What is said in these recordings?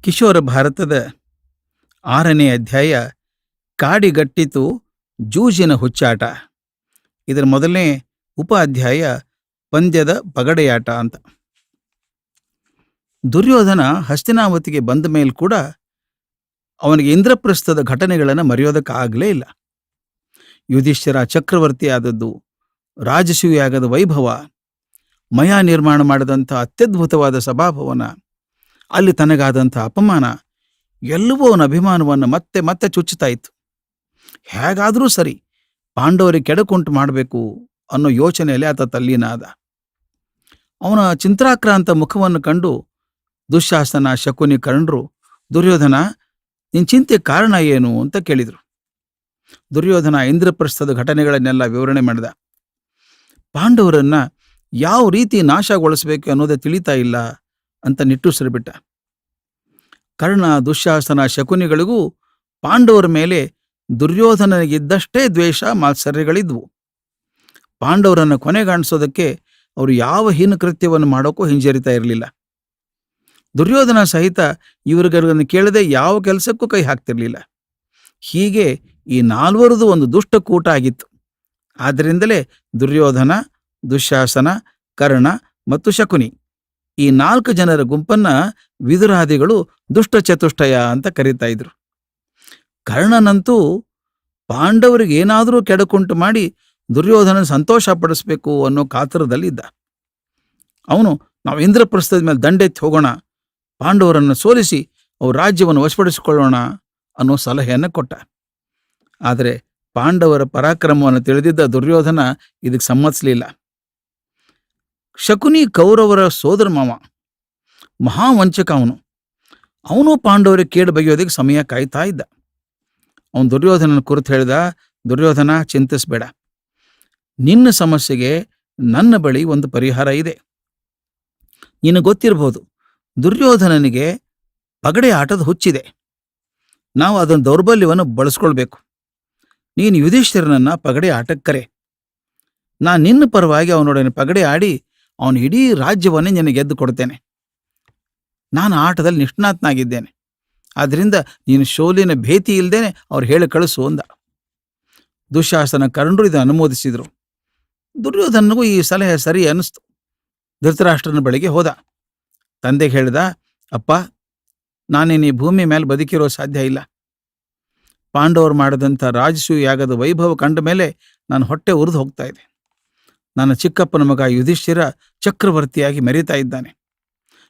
ಕಿಶೋರ ಭಾರತದ 6ನೇ ಅಧ್ಯಾಯ ಕಾಡಿಗಟ್ಟಿತು ಜೂಜಿನ ಹುಚ್ಚಾಟ. ಇದರ ಮೊದಲನೇ ಉಪ ಅಧ್ಯಾಯ ಪಂದ್ಯದ ಪಗಡೆಯಾಟ ಅಂತ. ದುರ್ಯೋಧನ ಹಸ್ತಿನಾವತಿಗೆ ಬಂದ ಮೇಲೆ ಕೂಡ ಅವನಿಗೆ ಇಂದ್ರಪ್ರಸ್ಥದ ಘಟನೆಗಳನ್ನು ಮರೆಯೋದಕ್ಕಾಗಲೇ ಇಲ್ಲ. ಯುಧಿಷ್ಠಿರ ಚಕ್ರವರ್ತಿ ಆದದ್ದು, ರಾಜಸೂಯಾಗದ ವೈಭವ, ಮಯ ನಿರ್ಮಾಣ ಮಾಡಿದಂಥ ಅತ್ಯದ್ಭುತವಾದ ಸಭಾಭವನ, ಅಲ್ಲಿ ತನಗಾದಂಥ ಅಪಮಾನ ಎಲ್ಲವೂ ಅವನ ಅಭಿಮಾನವನ್ನು ಮತ್ತೆ ಮತ್ತೆ ಚುಚ್ಚುತ್ತಾ ಇತ್ತು. ಹೇಗಾದರೂ ಸರಿ ಪಾಂಡವರಿಗೆ ಕೆಡಕುಂಟು ಮಾಡಬೇಕು ಅನ್ನೋ ಯೋಚನೆಯಲ್ಲಿ ಆತ ತಲ್ಲೀನಾದ. ಅವನ ಚಿಂತ್ರಾಕ್ರಾಂತ ಮುಖವನ್ನು ಕಂಡು ದುಶ್ಯಾಸನ, ಶಕುನಿ, ಕರ್ಣರು, ದುರ್ಯೋಧನ, ನಿನ್ನ ಚಿಂತೆ ಕಾರಣ ಏನು ಅಂತ ಕೇಳಿದರು. ದುರ್ಯೋಧನ ಇಂದ್ರಪ್ರಸ್ಥದ ಘಟನೆಗಳನ್ನೆಲ್ಲ ವಿವರಣೆ ಮಾಡಿದ. ಪಾಂಡವರನ್ನ ಯಾವ ರೀತಿ ನಾಶಗೊಳಿಸಬೇಕು ಅನ್ನೋದೇ ತಿಳಿತಾ ಇಲ್ಲ ಅಂತ ನಿಟ್ಟುಸಿರುಬಿಟ್ಟ. ಕರ್ಣ, ದುಶ್ಯಾಸನ, ಶಕುನಿಗಳಿಗೂ ಪಾಂಡವರ ಮೇಲೆ ದುರ್ಯೋಧನನಿಗಿದ್ದಷ್ಟೇ ದ್ವೇಷ, ಮಾತ್ಸರ್ಯಗಳಿದ್ವು. ಪಾಂಡವರನ್ನು ಕೊನೆಗಾಣಿಸೋದಕ್ಕೆ ಅವರು ಯಾವ ಹೀನಕೃತ್ಯವನ್ನು ಮಾಡೋಕ್ಕೂ ಹಿಂಜರಿತಾ ಇರಲಿಲ್ಲ. ದುರ್ಯೋಧನ ಸಹಿತ ಇವರುಗಳನ್ನು ಕೇಳದೆ ಯಾವ ಕೆಲಸಕ್ಕೂ ಕೈ ಹಾಕ್ತಿರ್ಲಿಲ್ಲ. ಹೀಗೆ ಈ ನಾಲ್ವರದು ಒಂದು ದುಷ್ಟಕೂಟ ಆಗಿತ್ತು. ಆದ್ದರಿಂದಲೇ ದುರ್ಯೋಧನ, ದುಶ್ಯಾಸನ, ಕರ್ಣ ಮತ್ತು ಶಕುನಿ ಈ 4 ಜನರ ಗುಂಪನ್ನ ವಿದುರಾದಿಗಳು ದುಷ್ಟಚತುಷ್ಟಯ ಅಂತ ಕರೀತಾ ಇದ್ರು. ಕರ್ಣನಂತೂ ಪಾಂಡವರಿಗೆ ಏನಾದರೂ ಕೆಡಕುಂಟು ಮಾಡಿ ದುರ್ಯೋಧನ ಸಂತೋಷ ಪಡಿಸ್ಬೇಕು ಅನ್ನೋ ಕಾತರದಲ್ಲಿದ್ದ. ಅವನು, ನಾವು ಇಂದ್ರಪ್ರಸ್ಥದ ಮೇಲೆ ದಂಡೆತ್ತಿ ಹೋಗೋಣ, ಪಾಂಡವರನ್ನು ಸೋಲಿಸಿ ಅವ್ರ ರಾಜ್ಯವನ್ನು ವಶಪಡಿಸಿಕೊಳ್ಳೋಣ ಅನ್ನೋ ಸಲಹೆಯನ್ನು ಕೊಟ್ಟ. ಆದರೆ ಪಾಂಡವರ ಪರಾಕ್ರಮವನ್ನು ತಿಳಿದಿದ್ದ ದುರ್ಯೋಧನ ಇದಕ್ಕೆ ಸಮ್ಮತಿಸಲಿಲ್ಲ. ಶಕುನಿ ಕೌರವರ ಸೋದರ ಮಾವ, ಮಹಾವಂಚಕ ಅವನು ಪಾಂಡವರಿಗೆ ಕೇಡು ಬಗೆಯೋದಕ್ಕೆ ಸಮಯ ಕಾಯ್ತಾ ಇದ್ದ. ಅವನು ದುರ್ಯೋಧನನ ಕುರಿತು ಹೇಳಿದ, ದುರ್ಯೋಧನ, ಚಿಂತಿಸಬೇಡ, ನಿನ್ನ ಸಮಸ್ಯೆಗೆ ನನ್ನ ಬಳಿ ಒಂದು ಪರಿಹಾರ ಇದೆ. ನಿನಗೆ ಗೊತ್ತಿರಬಹುದು, ದುರ್ಯೋಧನನಿಗೆ ಪಗಡೆ ಆಟದ ಹುಚ್ಚಿದೆ. ನಾವು ಅದನ್ನ ದೌರ್ಬಲ್ಯವನ್ನು ಬಳಸ್ಕೊಳ್ಬೇಕು. ನೀನು ಯುಧಿಷ್ಠಿರನನ್ನ ಪಗಡೆ ಆಟಕ್ಕೆ ಕರೆ. ನಾನು ನಿನ್ನ ಪರವಾಗಿ ಅವನೊಡನೆ ಪಗಡೆ ಆಡಿ ಅವನ ಇಡೀ ರಾಜ್ಯವನ್ನೇ ನಿನಗೆ ಗೆದ್ದು ಕೊಡ್ತೇನೆ. ನಾನು ಆಟದಲ್ಲಿ ನಿಷ್ಣಾತನಾಗಿದ್ದೇನೆ. ಆದ್ದರಿಂದ ನೀನು ಶೋಲಿನ ಭೀತಿ ಇಲ್ಲದೇನೆ ಅವ್ರು ಹೇಳಿ ಕಳಿಸು ಅಂದ. ದುಶ್ಯಾಸನ, ಕರ್ಣರು ಇದನ್ನು ಅನುಮೋದಿಸಿದರು. ದುರ್ಯೋಧನನಿಗೂ ಈ ಸಲಹೆ ಸರಿ ಅನ್ನಿಸ್ತು. ಧೃತರಾಷ್ಟ್ರನ ಬಳಿಗೆ ಹೋದ. ತಂದೆಗೆ ಹೇಳಿದ, ಅಪ್ಪ, ನಾನೇನು ಈ ಭೂಮಿ ಮೇಲೆ ಬದುಕಿರೋ ಸಾಧ್ಯ ಇಲ್ಲ. ಪಾಂಡವರು ಮಾಡಿದಂಥ ರಾಜಸೂಯಾಗದ ವೈಭವ ಕಂಡ ಮೇಲೆ ನಾನು ಹೊಟ್ಟೆ ಉರಿದು ಹೋಗ್ತಾ ಇದೆ. ನನ್ನ ಚಿಕ್ಕಪ್ಪನ ಮಗ ಯುಧಿಷ್ಠಿರ ಚಕ್ರವರ್ತಿಯಾಗಿ ಮೆರೀತಾ ಇದ್ದಾನೆ.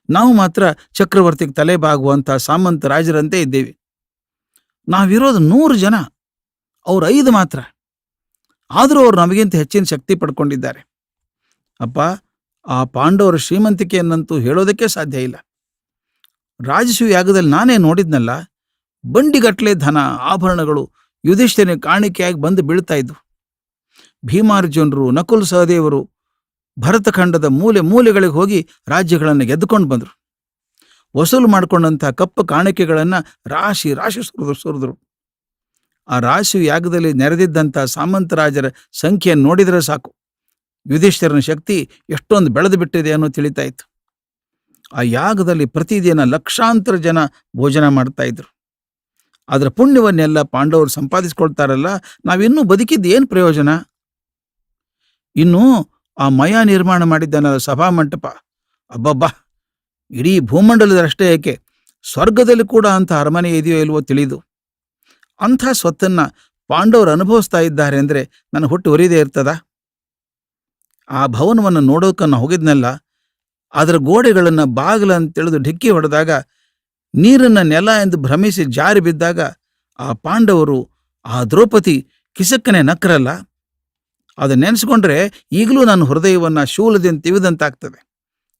ನಾವು ಮಾತ್ರ ಚಕ್ರವರ್ತಿಗೆ ತಲೆ ಬಾಗುವಂಥ ಸಾಮಂತ ರಾಜರಂತೆ ಇದ್ದೇವೆ. ನಾವಿರೋದು 100 ಜನ, ಅವ್ರು 5 ಮಾತ್ರ. ಆದರೂ ಅವರು ನಮಗಿಂತ ಹೆಚ್ಚಿನ ಶಕ್ತಿ ಪಡ್ಕೊಂಡಿದ್ದಾರೆ. ಅಪ್ಪ, ಆ ಪಾಂಡವರ ಶ್ರೀಮಂತಿಕೆಯನ್ನಂತೂ ಹೇಳೋದಕ್ಕೆ ಸಾಧ್ಯ ಇಲ್ಲ. ರಾಜಸೂಯಾಗದಲ್ಲಿ ನಾನೇ ನೋಡಿದ್ನಲ್ಲ, ಬಂಡಿಗಟ್ಟಲೆ ಧನ, ಆಭರಣಗಳು ಯುಧಿಷ್ಠಿರನಿಗೆ ಕಾಣಿಕೆಯಾಗಿ ಬಂದು ಬೀಳ್ತಾ ಇದ್ವು. ಭೀಮಾರ್ಜುನರು, ನಕುಲ್ ಸಹದೇವರು ಭರತಖಂಡದ ಮೂಲೆ ಮೂಲೆಗಳಿಗೆ ಹೋಗಿ ರಾಜ್ಯಗಳನ್ನು ಗೆದ್ದುಕೊಂಡು ಬಂದರು. ವಸೂಲು ಮಾಡಿಕೊಂಡಂಥ ಕಪ್ಪು ಕಾಣಿಕೆಗಳನ್ನು ರಾಶಿ ರಾಶಿ ಸುರಿದ್ರು. ಆ ರಾಶಿ ಯಾಗದಲ್ಲಿ ನೆರೆದಿದ್ದಂಥ ಸಾಮಂತರಾಜರ ಸಂಖ್ಯೆಯನ್ನು ನೋಡಿದರೆ ಸಾಕು, ಯುಧಿಷ್ಠಿರನ ಶಕ್ತಿ ಎಷ್ಟೊಂದು ಬೆಳೆದು ಬಿಟ್ಟಿದೆ ಅನ್ನೋ ತಿಳಿತಾ ಇತ್ತು. ಆ ಯಾಗದಲ್ಲಿ ಪ್ರತಿದಿನ ಲಕ್ಷಾಂತರ ಜನ ಭೋಜನ ಮಾಡ್ತಾ ಇದ್ರು. ಅದರ ಪುಣ್ಯವನ್ನೆಲ್ಲ ಪಾಂಡವರು ಸಂಪಾದಿಸ್ಕೊಳ್ತಾರಲ್ಲ, ನಾವಿನ್ನೂ ಬದುಕಿದ್ದು ಏನು ಪ್ರಯೋಜನ? ಇನ್ನು ಆ ಮಯ ನಿರ್ಮಾಣ ಮಾಡಿದ್ದಾನಲ್ಲ ಸಭಾಮಂಟಪ, ಅಬ್ಬಬ್ಬಾ, ಇಡೀ ಭೂಮಂಡಲದಷ್ಟೇ ಏಕೆ, ಸ್ವರ್ಗದಲ್ಲಿ ಕೂಡ ಅಂಥ ಅರಮನೆ ಇದೆಯೋ ಇಲ್ವೋ ತಿಳಿದು. ಅಂಥ ಸ್ವತ್ತನ್ನ ಪಾಂಡವರು ಅನುಭವಿಸ್ತಾ ಇದ್ದಾರೆ ಅಂದರೆ ನನ್ನ ಹುಟ್ಟು ಉರಿದೇ ಇರ್ತದ? ಆ ಭವನವನ್ನು ನೋಡೋಕನ್ನು ಹೋಗಿದ್ನಲ್ಲ, ಅದರ ಗೋಡೆಗಳನ್ನು ಬಾಗಿಲನ್ನು ತಿಳಿದು ಡಿಕ್ಕಿ ಹೊಡೆದಾಗ, ನೀರನ್ನ ನೆಲ ಎಂದು ಭ್ರಮಿಸಿ ಜಾರಿ ಬಿದ್ದಾಗ ಆ ಪಾಂಡವರು, ಆ ದ್ರೌಪದಿ ಕಿಸಕ್ಕನೆ ನಕ್ಕರಲ್ಲ, ಅದನ್ನ ನೆನೆಸ್ಕೊಂಡ್ರೆ ಈಗಲೂ ನನ್ನ ಹೃದಯವನ್ನು ಶೂಲದಿಂದ ತಿವಿದಂತಾಗ್ತದೆ.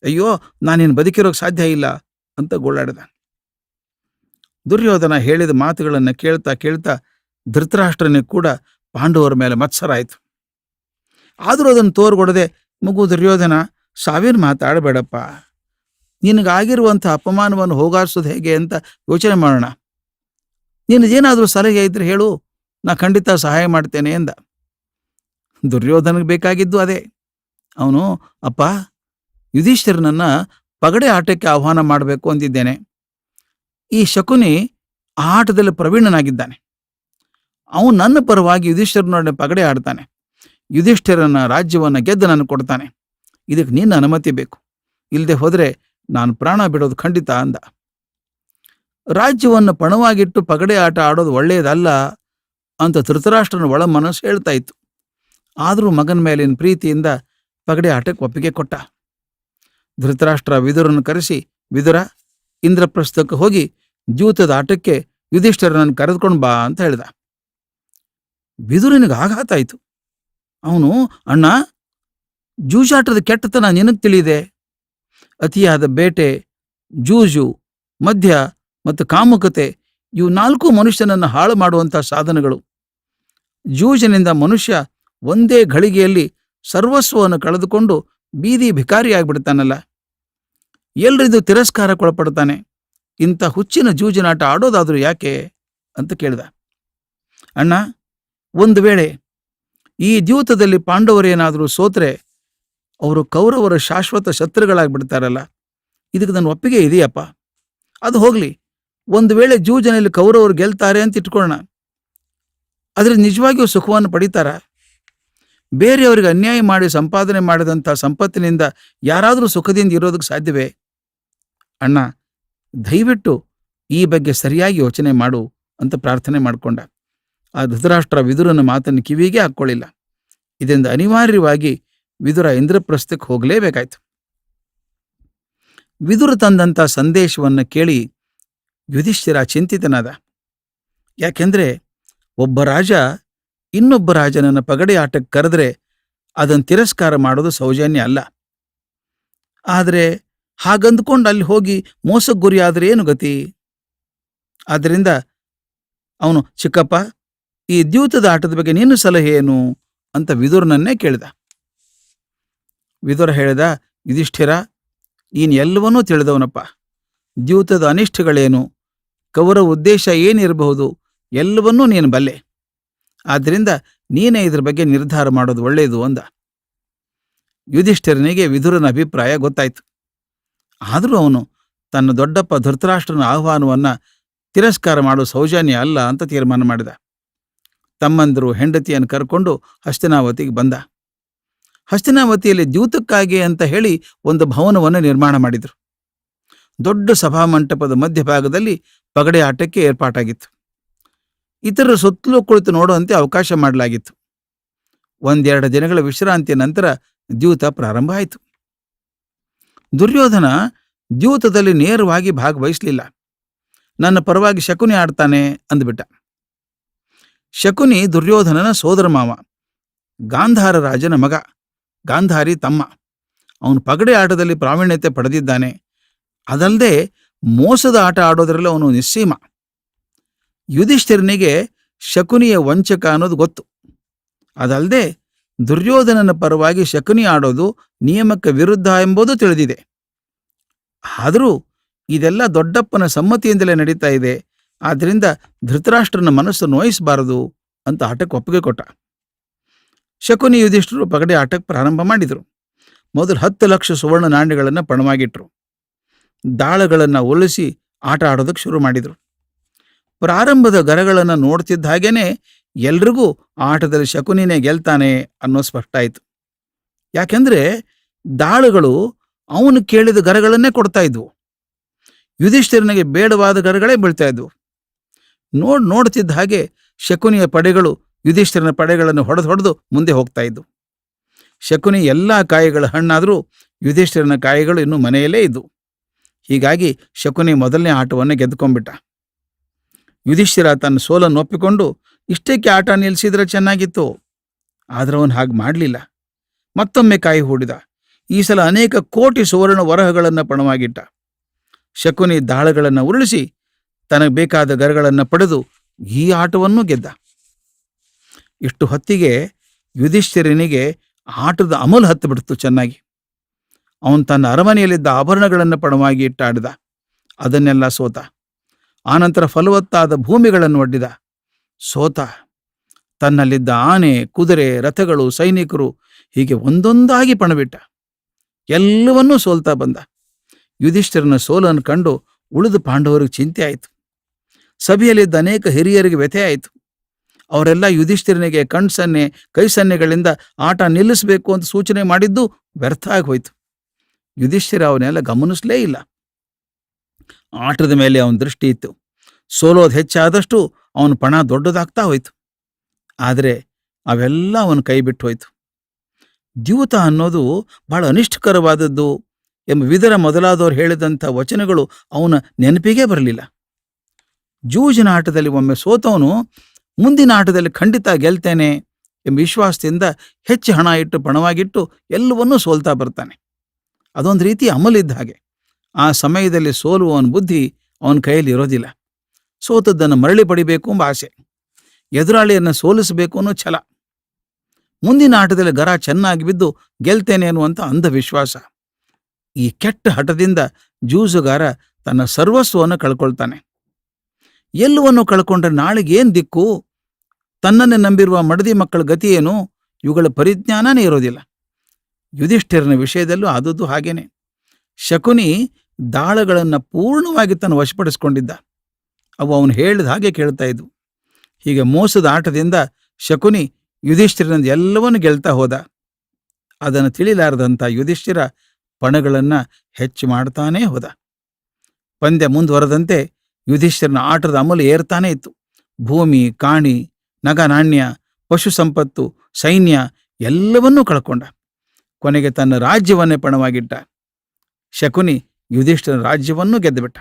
ಅಯ್ಯೋ, ನಾನಿನ್ನು ಬದುಕಿರೋಕೆ ಸಾಧ್ಯ ಇಲ್ಲ ಅಂತ ಗೋಳಾಡಿದ. ದುರ್ಯೋಧನ ಹೇಳಿದ ಮಾತುಗಳನ್ನು ಕೇಳ್ತಾ ಕೇಳ್ತಾ ಧೃತರಾಷ್ಟ್ರನಿಗೆ ಕೂಡ ಪಾಂಡವರ ಮೇಲೆ ಮತ್ಸರ ಆಯಿತು. ಆದರೂ ಅದನ್ನು ತೋರ್ಗೊಡದೆ, ಮಗು ದುರ್ಯೋಧನ, ಸಾವಿರ ಮಾತಾಡಬೇಡಪ್ಪ, ನಿನಗಾಗಿರುವಂಥ ಅಪಮಾನವನ್ನು ಹೋಗಾಡಿಸೋದು ಹೇಗೆ ಅಂತ ಯೋಚನೆ ಮಾಡೋಣ. ನಿನಗೇನಾದರೂ ಸಲಹೆ ಇದ್ರೆ ಹೇಳು, ನಾ ಖಂಡಿತ ಸಹಾಯ ಮಾಡ್ತೇನೆ ಎಂದ. ದುರ್ಯೋಧನಗೆ ಬೇಕಾಗಿದ್ದು ಅದೇ. ಅವನು, ಅಪ್ಪ, ಯುಧಿಷ್ಠಿರನನ್ನ ಪಗಡೆ ಆಟಕ್ಕೆ ಆಹ್ವಾನ ಮಾಡಬೇಕು ಅಂದಿದ್ದೇನೆ. ಈ ಶಕುನಿ ಆ ಆಟದಲ್ಲಿ ಪ್ರವೀಣನಾಗಿದ್ದಾನೆ. ಅವನು ನನ್ನ ಪರವಾಗಿ ಯುಧಿಷ್ಠಿರನೊಡನೆ ಪಗಡೆ ಆಡ್ತಾನೆ. ಯುಧಿಷ್ಠಿರನ ರಾಜ್ಯವನ್ನು ಗೆದ್ದು ನಾನು ಕೊಡ್ತಾನೆ. ಇದಕ್ಕೆ ನಿನ್ನ ಅನುಮತಿ ಬೇಕು, ಇಲ್ಲದೆ ಹೋದರೆ ನಾನು ಪ್ರಾಣ ಬಿಡೋದು ಖಂಡಿತ ಅಂದ. ರಾಜ್ಯವನ್ನು ಪಣವಾಗಿಟ್ಟು ಪಗಡೆ ಆಟ ಆಡೋದು ಒಳ್ಳೆಯದಲ್ಲ ಅಂತ ಧೃತರಾಷ್ಟ್ರನ ಒಳ ಮನಸ್ಸು ಹೇಳ್ತಾ ಇತ್ತು. ಆದರೂ ಮಗನ ಮೇಲಿನ ಪ್ರೀತಿಯಿಂದ ಪಗಡೆ ಆಟಕ್ಕೆ ಒಪ್ಪಿಗೆ ಕೊಟ್ಟ. ಧೃತರಾಷ್ಟ್ರ ವಿದುರನ್ನು ಕರೆಸಿ, ವಿದುರ, ಇಂದ್ರಪ್ರಸ್ಥಕ್ಕೆ ಹೋಗಿ ಜೂತದ ಆಟಕ್ಕೆ ಯುಧಿಷ್ಠಿರನನ್ನು ಕರೆದುಕೊಂಡು ಬಾ ಅಂತ ಹೇಳ್ದ. ವಿದುರನಿಗೆ ಆಘಾತ ಆಯಿತು. ಅವನು, ಅಣ್ಣ, ಜೂಜಾಟದ ಕೆಟ್ಟತನ ನಿನಗೆ ತಿಳಿದೆ. ಅತಿಯಾದ ಬೇಟೆ, ಜೂಜು, ಮದ್ಯ ಮತ್ತು ಕಾಮುಕತೆ ಇವು 4 ಮನುಷ್ಯನನ್ನು ಹಾಳು ಮಾಡುವಂಥ ಸಾಧನಗಳು. ಜೂಜಿನಿಂದ ಮನುಷ್ಯ ಒಂದೇ ಘಳಿಗೆಯಲ್ಲಿ ಸರ್ವಸ್ವವನ್ನು ಕಳೆದುಕೊಂಡು ಬೀದಿ ಭಿಕಾರಿಯಾಗ್ಬಿಡ್ತಾನಲ್ಲ. ಎಲ್ರಿದು ತಿರಸ್ಕಾರಕ್ಕೊಳಪಡ್ತಾನೆ. ಇಂಥ ಹುಚ್ಚಿನ ಜೂಜಿನಾಟ ಆಡೋದಾದರೂ ಯಾಕೆ ಅಂತ ಕೇಳಿದ. ಅಣ್ಣ, ಒಂದು ವೇಳೆ ಈ ದ್ಯೂತದಲ್ಲಿ ಪಾಂಡವರೇನಾದರೂ ಸೋತ್ರೆ ಅವರು ಕೌರವರ ಶಾಶ್ವತ ಶತ್ರುಗಳಾಗ್ಬಿಡ್ತಾರಲ್ಲ. ಇದಕ್ಕೆ ನನ್ನ ಒಪ್ಪಿಗೆ ಇದೆಯಪ್ಪ. ಅದು ಹೋಗ್ಲಿ, ಒಂದು ವೇಳೆ ಜೂಜಿನಲ್ಲಿ ಕೌರವರು ಗೆಲ್ತಾರೆ ಅಂತ ಇಟ್ಕೊಳ್ಳೋಣ. ಆದರೆ ನಿಜವಾಗಿಯೂ ಸುಖವನ್ನು ಪಡಿತಾರ? ಬೇರೆಯವರಿಗೆ ಅನ್ಯಾಯ ಮಾಡಿ ಸಂಪಾದನೆ ಮಾಡಿದಂಥ ಸಂಪತ್ತಿನಿಂದ ಯಾರಾದರೂ ಸುಖದಿಂದ ಇರೋದಕ್ಕೆ ಸಾಧ್ಯವೇ? ಅಣ್ಣ, ದಯವಿಟ್ಟು ಈ ಬಗ್ಗೆ ಸರಿಯಾಗಿ ಯೋಚನೆ ಮಾಡು ಅಂತ ಪ್ರಾರ್ಥನೆ ಮಾಡಿಕೊಂಡ. ಆ ಧೃತರಾಷ್ಟ್ರ ವಿದುರನ ಮಾತನ್ನು ಕಿವಿಗೆ ಹಾಕ್ಕೊಳ್ಳಿಲ್ಲ. ಇದರಿಂದ ಅನಿವಾರ್ಯವಾಗಿ ವಿದುರ ಇಂದ್ರಪ್ರಸ್ಥಕ್ಕೆ ಹೋಗಲೇಬೇಕಾಯ್ತು. ವಿದುರ ತಂದಂಥ ಸಂದೇಶವನ್ನು ಕೇಳಿ ಯುಧಿಷ್ಠಿರ ಚಿಂತಿತನಾದ. ಯಾಕೆಂದ್ರೆ ಒಬ್ಬ ರಾಜ ಇನ್ನೊಬ್ಬ ರಾಜನನ್ನು ಪಗಡೆ ಆಟಕ್ಕೆ ಕರೆದ್ರೆ ಅದನ್ನು ತಿರಸ್ಕಾರ ಮಾಡೋದು ಸೌಜನ್ಯ ಅಲ್ಲ. ಆದರೆ ಹಾಗಂದ್ಕೊಂಡು ಅಲ್ಲಿ ಹೋಗಿ ಮೋಸಕ್ಕೆ ಗುರಿಯಾದರೆ ಏನು ಗತಿ? ಆದ್ದರಿಂದ ಅವನು, ಚಿಕ್ಕಪ್ಪ, ಈ ದ್ಯೂತದ ಆಟದ ಬಗ್ಗೆ ನಿನ್ನ ಸಲಹೆ ಏನು ಅಂತ ವಿದುರನನ್ನೇ ಕೇಳಿದ. ವಿದುರ ಹೇಳಿದ, ಯುಧಿಷ್ಠಿರ, ನೀನು ಎಲ್ಲವನ್ನೂ ತಿಳಿದವನಪ್ಪ. ದ್ಯೂತದ ಅನಿಷ್ಟಗಳೇನು, ಕೌರವ ಉದ್ದೇಶ ಏನಿರಬಹುದು ಎಲ್ಲವನ್ನೂ ನೀನು ಬಲ್ಲೆ. ಆದ್ದರಿಂದ ನೀನೇ ಇದ್ರ ಬಗ್ಗೆ ನಿರ್ಧಾರ ಮಾಡೋದು ಒಳ್ಳೆಯದು ಅಂದ. ಯುಧಿಷ್ಠಿರನಿಗೆ ವಿದುರನ ಅಭಿಪ್ರಾಯ ಗೊತ್ತಾಯ್ತು. ಆದರೂ ಅವನು ತನ್ನ ದೊಡ್ಡಪ್ಪ ಧೃತರಾಷ್ಟ್ರನ ಆಹ್ವಾನವನ್ನು ತಿರಸ್ಕಾರ ಮಾಡೋ ಸೌಜನ್ಯ ಅಲ್ಲ ಅಂತ ತೀರ್ಮಾನ ಮಾಡಿದ. ತಮ್ಮಂದರು ಹೆಂಡತಿಯನ್ನು ಕರ್ಕೊಂಡು ಹಸ್ತಿನಾವತಿಗೆ ಬಂದ. ಹಸ್ತಿನಾವತಿಯಲ್ಲಿ ದ್ಯೂತಕ್ಕಾಗಿ ಅಂತ ಹೇಳಿ ಒಂದು ಭವನವನ್ನು ನಿರ್ಮಾಣ ಮಾಡಿದರು. ದೊಡ್ಡ ಸಭಾಮಂಟಪದ ಮಧ್ಯಭಾಗದಲ್ಲಿ ಪಗಡೆ ಆಟಕ್ಕೆ ಏರ್ಪಾಟಾಗಿತ್ತು. ಇತರರ ಸುತ್ತಲೂ ಕುಳಿತು ನೋಡುವಂತೆ ಅವಕಾಶ ಮಾಡಲಾಗಿತ್ತು. 1-2 ದಿನಗಳ ವಿಶ್ರಾಂತಿಯ ನಂತರ ದ್ಯೂತ ಪ್ರಾರಂಭ ಆಯಿತು. ದುರ್ಯೋಧನ ದ್ಯೂತದಲ್ಲಿ ನೇರವಾಗಿ ಭಾಗವಹಿಸಲಿಲ್ಲ. ನನ್ನ ಪರವಾಗಿ ಶಕುನಿ ಆಡ್ತಾನೆ ಅಂದ್ಬಿಟ್ಟ. ಶಕುನಿ ದುರ್ಯೋಧನನ ಸೋದರ ಮಾವ, ಗಾಂಧಾರ ರಾಜನ ಮಗ, ಗಾಂಧಾರಿ ತಮ್ಮ. ಅವನು ಪಗಡೆ ಆಟದಲ್ಲಿ ಪ್ರಾವೀಣ್ಯತೆ ಪಡೆದಿದ್ದಾನೆ. ಅದಲ್ಲದೆ ಮೋಸದ ಆಟ ಆಡೋದ್ರಲ್ಲಿ ಅವನು ನಿಸ್ಸೀಮ. ಯುಧಿಷ್ಠಿರನಿಗೆ ಶಕುನಿಯ ವಂಚಕ ಅನ್ನೋದು ಗೊತ್ತು. ಅದಲ್ಲದೆ ದುರ್ಯೋಧನನ ಪರವಾಗಿ ಶಕುನಿ ಆಡೋದು ನಿಯಮಕ್ಕೆ ವಿರುದ್ಧ ಎಂಬುದು ತಿಳಿದಿದೆ. ಆದರೂ ಇದೆಲ್ಲ ದೊಡ್ಡಪ್ಪನ ಸಮ್ಮತಿಯಿಂದಲೇ ನಡೀತಾ ಇದೆ. ಆದ್ದರಿಂದ ಧೃತರಾಷ್ಟ್ರನ ಮನಸ್ಸು ನೋಯಿಸಬಾರದು ಅಂತ ಆಟಕ್ಕೆ ಒಪ್ಪಿಗೆ ಕೊಟ್ಟ. ಶಕುನಿ ಯುಧಿಷ್ಠಿರರು ಪಗಡೆ ಆಟಕ್ಕೆ ಪ್ರಾರಂಭ ಮಾಡಿದರು. ಮೊದಲು 10 ಲಕ್ಷ ಸುವರ್ಣ ನಾಣ್ಯಗಳನ್ನು ಪಣವಾಗಿಟ್ರು. ದಾಳಗಳನ್ನು ಒಲಿಸಿ ಆಟ ಆಡೋದಕ್ಕೆ ಶುರು ಮಾಡಿದರು. ಪ್ರಾರಂಭದ ಗರಗಳನ್ನು ನೋಡ್ತಿದ್ದ ಹಾಗೇನೆ ಎಲ್ರಿಗೂ ಆಟದಲ್ಲಿ ಶಕುನಿನೇ ಗೆಲ್ತಾನೆ ಅನ್ನೋ ಸ್ಪಷ್ಟ ಆಯಿತು. ಯಾಕೆಂದ್ರೆ ದಾಳುಗಳು ಅವನು ಕೇಳಿದ ಗರಗಳನ್ನೇ ಕೊಡ್ತಾ ಇದ್ವು. ಯುಧಿಷ್ಠಿರನಿಗೆ ಬೇಡವಾದ ಗರಗಳೇ ಬೀಳ್ತಾ ಇದ್ವು. ನೋಡ್ತಿದ್ದ ಹಾಗೆ ಶಕುನಿಯ ಪಡೆಗಳು ಯುಧಿಷ್ಠಿರನ ಪಡೆಗಳನ್ನು ಹೊಡೆದು ಮುಂದೆ ಹೋಗ್ತಾ ಇದ್ವು. ಶಕುನಿ ಎಲ್ಲ ಕಾಯಿಗಳ ಹಣ್ಣಾದರೂ ಯುಧಿಷ್ಠಿರನ ಕಾಯಿಗಳು ಇನ್ನೂ ಮನೆಯಲ್ಲೇ ಇದ್ವು. ಹೀಗಾಗಿ ಶಕುನಿ ಮೊದಲನೇ ಆಟವನ್ನು ಗೆದ್ದುಕೊಂಡ್ಬಿಟ್ಟ. ಯುಧಿಷ್ಠಿರ ತನ್ನ ಸೋಲನ್ನು ಒಪ್ಪಿಕೊಂಡು ಇಷ್ಟಕ್ಕೆ ಆಟ ನಿಲ್ಲಿಸಿದ್ರೆ ಚೆನ್ನಾಗಿತ್ತು. ಆದ್ರೆ ಅವನು ಹಾಗೆ ಮಾಡಲಿಲ್ಲ. ಮತ್ತೊಮ್ಮೆ ಕಾಯಿ ಹೂಡಿದ. ಈ ಸಲ ಅನೇಕ ಕೋಟಿ ಸುವರ್ಣ ವರಹಗಳನ್ನು ಪಣವಾಗಿಟ್ಟ. ಶಕುನಿ ದಾಳಗಳನ್ನು ಉರುಳಿಸಿ ತನಗೆ ಬೇಕಾದ ಗರಗಳನ್ನು ಪಡೆದು ಈ ಆಟವನ್ನು ಗೆದ್ದ. ಇಷ್ಟು ಹೊತ್ತಿಗೆ ಯುಧಿಷ್ಠಿರನಿಗೆ ಆಟದ ಅಮಲು ಹತ್ತು ಬಿಡ್ತು ಚೆನ್ನಾಗಿ. ಅವನು ತನ್ನ ಅರಮನೆಯಲ್ಲಿದ್ದ ಆಭರಣಗಳನ್ನು ಪಣವಾಗಿ ಇಟ್ಟಾಡಿದ. ಅದನ್ನೆಲ್ಲ ಸೋತ. ಆನಂತರ ಫಲವತ್ತಾದ ಭೂಮಿಗಳನ್ನು ಒಡ್ಡಿದ. ಸೋತ. ತನ್ನಲ್ಲಿದ್ದ ಆನೆ, ಕುದುರೆ, ರಥಗಳು, ಸೈನಿಕರು ಹೀಗೆ ಒಂದೊಂದಾಗಿ ಪಣಬಿಟ್ಟ. ಎಲ್ಲವನ್ನೂ ಸೋಲ್ತಾ ಬಂದ. ಯುಧಿಷ್ಠಿರನ ಸೋಲನ್ನು ಕಂಡು ಉಳಿದ ಪಾಂಡವರಿಗೆ ಚಿಂತೆ ಆಯಿತು. ಸಭೆಯಲ್ಲಿದ್ದ ಅನೇಕ ಹಿರಿಯರಿಗೆ ವ್ಯಥೆ ಆಯಿತು. ಅವರೆಲ್ಲ ಯುಧಿಷ್ಠಿರನಿಗೆ ಕಣ್ಸನ್ನೆ ಕೈಸನ್ನೆಗಳಿಂದ ಆಟ ನಿಲ್ಲಿಸಬೇಕು ಅಂತ ಸೂಚನೆ ಮಾಡಿದ್ದು ವ್ಯರ್ಥ ಆಗಿ ಹೋಯಿತು. ಯುಧಿಷ್ಠಿರ ಅವನ್ನೆಲ್ಲ ಗಮನಿಸಲೇ ಇಲ್ಲ. ಆಟದ ಮೇಲೆ ಅವನ ದೃಷ್ಟಿ ಇತ್ತು. ಸೋಲೋದು ಹೆಚ್ಚಾದಷ್ಟು ಅವನ ಪಣ ದೊಡ್ಡದಾಗ್ತಾ ಹೋಯಿತು. ಆದರೆ ಅವೆಲ್ಲ ಅವನ ಕೈ ಬಿಟ್ಟು ಹೋಯಿತು. ದ್ಯೂತ ಅನ್ನೋದು ಬಹಳ ಅನಿಷ್ಟಕರವಾದದ್ದು ಎಂಬ ವಿದುರ ಮೊದಲಾದವರು ಹೇಳಿದಂಥ ವಚನಗಳು ಅವನ ನೆನಪಿಗೇ ಬರಲಿಲ್ಲ. ಜೂಜಿನ ಆಟದಲ್ಲಿ ಒಮ್ಮೆ ಸೋತವನು ಮುಂದಿನ ಆಟದಲ್ಲಿ ಖಂಡಿತ ಗೆಲ್ತೇನೆ ಎಂಬ ವಿಶ್ವಾಸದಿಂದ ಹೆಚ್ಚು ಹಣ ಇಟ್ಟು ಪಣವಾಗಿಟ್ಟು ಎಲ್ಲವನ್ನೂ ಸೋಲ್ತಾ ಬರ್ತಾನೆ. ಅದೊಂದು ರೀತಿ ಅಮಲಿದ್ದ ಹಾಗೆ. ಆ ಸಮಯದಲ್ಲಿ ಸೋಲುವವನ ಬುದ್ಧಿ ಅವನ ಕೈಯಲ್ಲಿ ಇರೋದಿಲ್ಲ. ಸೋತದ್ದನ್ನು ಮರಳಿ ಪಡಿಬೇಕು ಎಂಬ ಆಸೆ, ಎದುರಾಳಿಯನ್ನು ಸೋಲಿಸಬೇಕು ಅನ್ನೋ ಛಲ, ಮುಂದಿನ ಆಟದಲ್ಲಿ ಗರ ಚೆನ್ನಾಗಿ ಬಿದ್ದು ಗೆಲ್ತೇನೆ ಅನ್ನುವಂಥ ಅಂಧವಿಶ್ವಾಸ. ಈ ಕೆಟ್ಟ ಹಠದಿಂದ ಜೂಜುಗಾರ ತನ್ನ ಸರ್ವಸ್ವವನ್ನು ಕಳ್ಕೊಳ್ತಾನೆ. ಎಲ್ಲವನ್ನೂ ಕಳ್ಕೊಂಡ್ರೆ ನಾಳೆಗೇನು ದಿಕ್ಕು? ತನ್ನನ್ನೇ ನಂಬಿರುವ ಮಡದಿ ಮಕ್ಕಳ ಗತಿ ಏನು? ಇವುಗಳ ಪರಿಜ್ಞಾನನೇ ಇರೋದಿಲ್ಲ. ಯುಧಿಷ್ಠಿರನ ವಿಷಯದಲ್ಲೂ ಆದದ್ದು ಹಾಗೇನೆ. ಶಕುನಿ ದಾಳಗಳನ್ನು ಪೂರ್ಣವಾಗಿ ತನ್ನ ವಶಪಡಿಸಿಕೊಂಡಿದ್ದ. ಅವು ಅವನು ಹೇಳಿದ ಹಾಗೆ ಕೇಳ್ತಾ ಇದ್ವು. ಹೀಗೆ ಮೋಸದ ಆಟದಿಂದ ಶಕುನಿ ಯುಧಿಷ್ಠಿರನಿಂದ ಎಲ್ಲವನ್ನೂ ಗೆಲ್ತಾ ಹೋದ. ಅದನ್ನು ತಿಳಿಲಾರದಂಥ ಯುಧಿಷ್ಠಿರ ಪಣಗಳನ್ನು ಹೆಚ್ಚು ಮಾಡ್ತಾನೇ ಹೋದ. ಪಂದ್ಯ ಮುಂದುವರೆದಂತೆ ಯುಧಿಷ್ಠಿರನ ಆಟದ ಅಮಲು ಏರ್ತಾನೇ ಇತ್ತು. ಭೂಮಿ, ಕಾಣಿ, ನಗ ನಾಣ್ಯ, ಪಶು ಸಂಪತ್ತು, ಸೈನ್ಯ ಎಲ್ಲವನ್ನೂ ಕಳ್ಕೊಂಡ. ಕೊನೆಗೆ ತನ್ನ ರಾಜ್ಯವನ್ನೇ ಪಣವಾಗಿಟ್ಟ. ಶಕುನಿ ಯುಧಿಷ್ಠಿರನ ರಾಜ್ಯವನ್ನೂ ಗೆದ್ದುಬಿಟ್ಟ.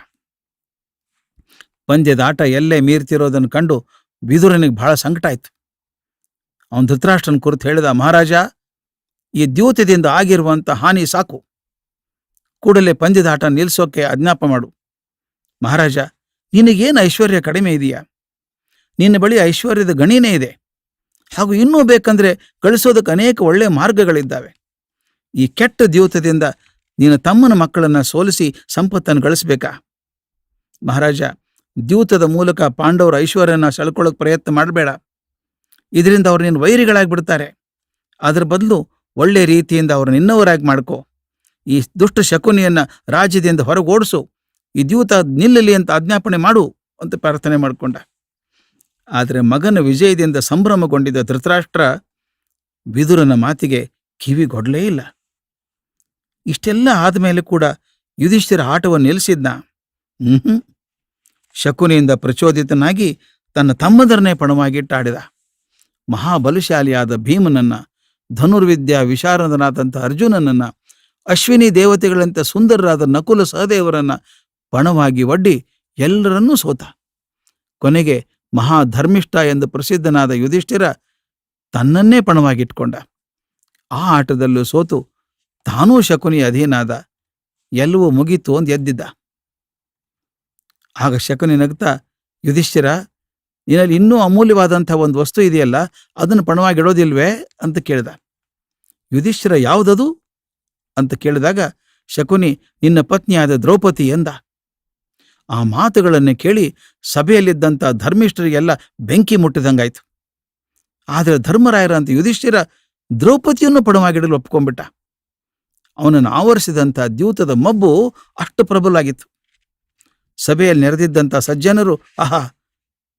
ಪಂದ್ಯದ ಆಟ ಎಲ್ಲೇ ಮೀರ್ತಿರೋದನ್ನು ಕಂಡು ವಿದುರನಿಗೆ ಬಹಳ ಸಂಕಟ ಆಯಿತು. ಅವನು ಧೃತರಾಷ್ಟ್ರನ ಕುರಿತು ಹೇಳಿದ, ಮಹಾರಾಜ, ಈ ದ್ಯೂತದಿಂದ ಆಗಿರುವಂಥ ಹಾನಿ ಸಾಕು. ಕೂಡಲೇ ಪಂದ್ಯದ ಆಟ ನಿಲ್ಲಿಸೋಕೆ ಆಜ್ಞಾಪ ಮಾಡು. ಮಹಾರಾಜ, ನಿನಗೇನು ಐಶ್ವರ್ಯ ಕಡಿಮೆ ಇದೆಯಾ? ನಿನ್ನ ಬಳಿ ಐಶ್ವರ್ಯದ ಗಣಿನೇ ಇದೆ. ಹಾಗೂ ಇನ್ನೂ ಬೇಕಂದ್ರೆ ಗಳಿಸೋದಕ್ಕೆ ಅನೇಕ ಒಳ್ಳೆಯ ಮಾರ್ಗಗಳಿದ್ದಾವೆ. ಈ ಕೆಟ್ಟ ದ್ಯೂತದಿಂದ ನಿನ್ನ ತಮ್ಮನ ಮಕ್ಕಳನ್ನು ಸೋಲಿಸಿ ಸಂಪತ್ತನ್ನು ಗಳಿಸ್ಬೇಕಾ? ಮಹಾರಾಜ, ದ್ಯೂತದ ಮೂಲಕ ಪಾಂಡವರ ಐಶ್ವರ್ಯನ ಸೆಳ್ಕೊಳ್ಳೋಕೆ ಪ್ರಯತ್ನ ಮಾಡಬೇಡ. ಇದರಿಂದ ಅವ್ರು ನಿನ್ನ ವೈರಿಗಳಾಗ್ಬಿಡ್ತಾರೆ. ಅದರ ಬದಲು ಒಳ್ಳೆ ರೀತಿಯಿಂದ ಅವ್ರನ್ನ ಇನ್ನವರಾಗಿ ಮಾಡ್ಕೋ. ಈ ದುಷ್ಟ ಶಕುನಿಯನ್ನ ರಾಜ್ಯದಿಂದ ಹೊರಗೋಡಿಸು. ಈ ದ್ಯೂತ ನಿಲ್ಲಲಿ ಅಂತ ಆಜ್ಞಾಪನೆ ಮಾಡು ಅಂತ ಪ್ರಾರ್ಥನೆ ಮಾಡಿಕೊಂಡ. ಆದರೆ ಮಗನ ವಿಜಯದಿಂದ ಸಂಭ್ರಮಗೊಂಡಿದ್ದ ಧೃತರಾಷ್ಟ್ರ ವಿದುರನ ಮಾತಿಗೆ ಕಿವಿಗೊಡ್ಲೇ ಇಲ್ಲ. ಇಷ್ಟೆಲ್ಲ ಆದಮೇಲೆ ಕೂಡ ಯುಧಿಷ್ಠಿರ ಆಟವನ್ನು ನಿಲ್ಲಿಸಿದ್ನ? ಶಕುನಿಯಿಂದ ಪ್ರಚೋದಿತನಾಗಿ ತನ್ನ ತಮ್ಮದರನ್ನೇ ಪಣವಾಗಿಟ್ಟಾಡಿದ. ಮಹಾಬಲಶಾಲಿಯಾದ ಭೀಮನನ್ನ, ಧನುರ್ವಿದ್ಯಾ ವಿಶಾರದನಾದಂಥ ಅರ್ಜುನನನ್ನ, ಅಶ್ವಿನಿ ದೇವತೆಗಳಂತೆ ಸುಂದರರಾದ ನಕುಲ ಸಹದೇವರನ್ನ ಪಣವಾಗಿ ಒಡ್ಡಿ ಎಲ್ಲರನ್ನೂ ಸೋತ. ಕೊನೆಗೆ ಮಹಾಧರ್ಮಿಷ್ಠ ಎಂದು ಪ್ರಸಿದ್ಧನಾದ ಯುಧಿಷ್ಠಿರ ತನ್ನನ್ನೇ ಪಣವಾಗಿಟ್ಕೊಂಡ. ಆ ಆಟದಲ್ಲೂ ಸೋತು ತಾನೂ ಶಕುನಿ ಅಧೀನಾದ. ಎಲ್ಲವೂ ಮುಗೀತು ಅಂತ ಎದ್ದಿದ್ದ. ಆಗ ಶಕುನಿ ನಗ್ತಾ, ಯುಧಿಷ್ಠಿರ, ನಿನ್ನಲ್ಲಿ ಇನ್ನೂ ಅಮೂಲ್ಯವಾದಂಥ ಒಂದು ವಸ್ತು ಇದೆಯಲ್ಲ, ಅದನ್ನು ಪಣವಾಗಿಡೋದಿಲ್ವೇ ಅಂತ ಕೇಳಿದ. ಯುಧಿಷ್ಠಿರ, ಯಾವುದದು ಅಂತ ಕೇಳಿದಾಗ ಶಕುನಿ, ನಿನ್ನ ಪತ್ನಿಯಾದ ದ್ರೌಪದಿ ಎಂದ. ಆ ಮಾತುಗಳನ್ನು ಕೇಳಿ ಸಭೆಯಲ್ಲಿದ್ದಂಥ ಧರ್ಮಿಷ್ಠರಿಗೆಲ್ಲ ಬೆಂಕಿ ಮುಟ್ಟಿದಂಗಾಯ್ತು. ಆದರೆ ಧರ್ಮರಾಯರಂತ ಯುಧಿಷ್ಠಿರ ದ್ರೌಪದಿಯನ್ನು ಪಣವಾಗಿಡಲು ಒಪ್ಕೊಂಡ್ಬಿಟ್ಟ. ಅವನನ್ನು ಆವರಿಸಿದಂಥ ದ್ಯೂತದ ಮಬ್ಬು ಅಷ್ಟು ಪ್ರಬಲಾಗಿತ್ತು. ಸಭೆಯಲ್ಲಿ ನೆರೆದಿದ್ದಂಥ ಸಜ್ಜನರು, ಆಹಾ,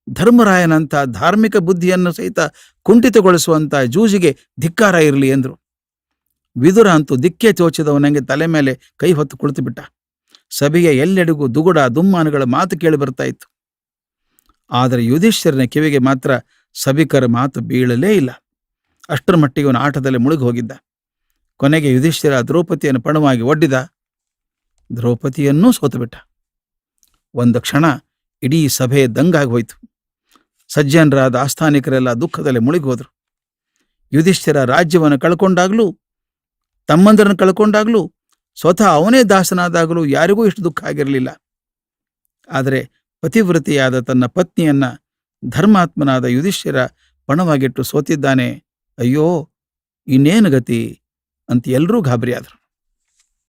ಧರ್ಮರಾಯನಂಥ ಧಾರ್ಮಿಕ ಬುದ್ಧಿಯನ್ನು ಸಹಿತ ಕುಂಠಿತಗೊಳಿಸುವಂಥ ಜೂಜಿಗೆ ಧಿಕ್ಕಾರ ಇರಲಿ ಎಂದರು. ವಿದುರ ಅಂತೂ ದಿಕ್ಕೆ ಚೋಚಿದವನಂಗೆ ತಲೆ ಮೇಲೆ ಕೈ ಹೊತ್ತು ಕುಳಿತುಬಿಟ್ಟ. ಸಭೆಯ ಎಲ್ಲೆಡೆಗೂ ದುಗುಡ ದುಮ್ಮಾನಗಳ ಮಾತು ಕೇಳಿ ಬರ್ತಾ ಇತ್ತು. ಆದರೆ ಯುಧಿಷ್ಠಿರನ ಕಿವಿಗೆ ಮಾತ್ರ ಸಭಿಕರ ಮಾತು ಬೀಳಲೇ ಇಲ್ಲ. ಅಷ್ಟರ ಮಟ್ಟಿಗೆ ಅವನ ಆಟದಲ್ಲಿ ಮುಳುಗಿ ಹೋಗಿದ್ದ. ಕೊನೆಗೆ ಯುಧಿಷ್ಠಿರ ದ್ರೌಪದಿಯನ್ನು ಪಣವಾಗಿ ಒಡ್ಡಿದ. ದ್ರೌಪದಿಯನ್ನೂ ಸೋತುಬಿಟ್ಟ. ಒಂದು ಕ್ಷಣ ಇಡೀ ಸಭೆ ದಂಗಾಗಿ ಹೋಯಿತು. ಸಜ್ಜನರಾದ ಆಸ್ಥಾನಿಕರೆಲ್ಲ ದುಃಖದಲ್ಲಿ ಮುಳುಗಿ ಹೋದರು. ಯುಧಿಷ್ಠಿರ ರಾಜ್ಯವನ್ನು ಕಳ್ಕೊಂಡಾಗ್ಲೂ, ತಮ್ಮಂದರನ್ನು ಕಳ್ಕೊಂಡಾಗ್ಲೂ, ಸ್ವತಃ ಅವನೇ ದಾಸನಾದಾಗಲೂ ಯಾರಿಗೂ ಇಷ್ಟು ದುಃಖ ಆಗಿರಲಿಲ್ಲ. ಆದರೆ ಪತಿವ್ರತಿಯಾದ ತನ್ನ ಪತ್ನಿಯನ್ನ ಧರ್ಮಾತ್ಮನಾದ ಯುಧಿಷ್ಠಿರ ಪಣವಾಗಿಟ್ಟು ಸೋತಿದ್ದಾನೆ. ಅಯ್ಯೋ, ಇನ್ನೇನು ಗತಿ ಅಂತ ಎಲ್ಲರೂ ಗಾಬರಿಯಾದರು.